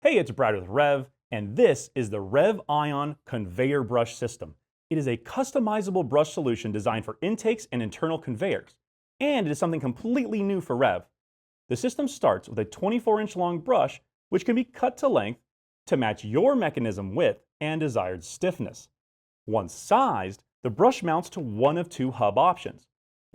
Hey, it's Brad with Rev, and this is the Rev Ion Conveyor Brush System. It is a customizable brush solution designed for intakes and internal conveyors, and it is something completely new for Rev. The system starts with a 24-inch long brush, which can be cut to length to match your mechanism width and desired stiffness. Once sized, the brush mounts to one of two hub options: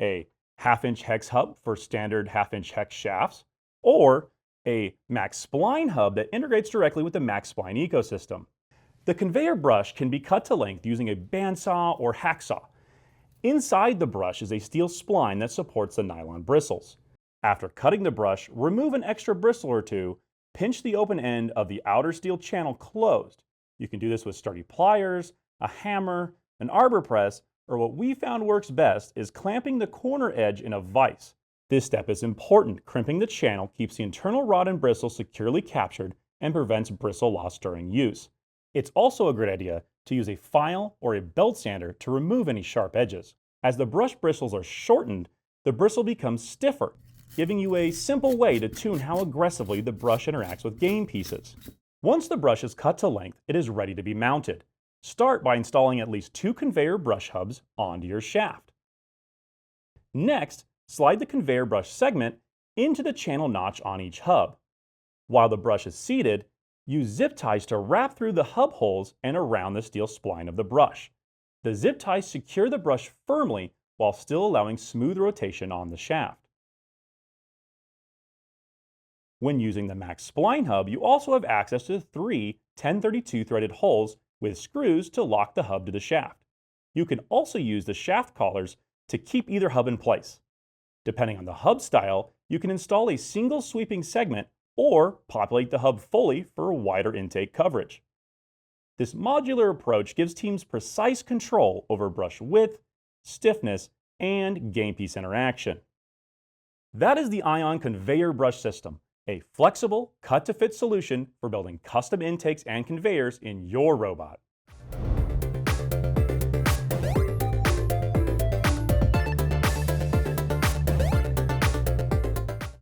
a half-inch hex hub for standard half-inch hex shafts, or a MAXSpline hub that integrates directly with the MAXSpline ecosystem. The conveyor brush can be cut to length using a bandsaw or hacksaw. Inside the brush is a steel spline that supports the nylon bristles. After cutting the brush, remove an extra bristle or two, pinch the open end of the outer steel channel closed. You can do this with sturdy pliers, a hammer, an arbor press, or what we found works best is clamping the corner edge in a vise. This step is important. Crimping the channel keeps the internal rod and bristle securely captured and prevents bristle loss during use. It's also a great idea to use a file or a belt sander to remove any sharp edges. As the brush bristles are shortened, the bristle becomes stiffer, giving you a simple way to tune how aggressively the brush interacts with game pieces. Once the brush is cut to length, it is ready to be mounted. Start by installing at least 2 conveyor brush hubs onto your shaft. Next, slide the conveyor brush segment into the channel notch on each hub. While the brush is seated, use zip ties to wrap through the hub holes and around the steel spline of the brush. The zip ties secure the brush firmly while still allowing smooth rotation on the shaft. When using the MAXSpline hub, you also have access to 3 1032 threaded holes with screws to lock the hub to the shaft. You can also use the shaft collars to keep either hub in place. Depending on the hub style, you can install a single sweeping segment or populate the hub fully for a wider intake coverage. This modular approach gives teams precise control over brush width, stiffness, and game piece interaction. That is the Ion Conveyor Brush System, a flexible, cut-to-fit solution for building custom intakes and conveyors in your robot.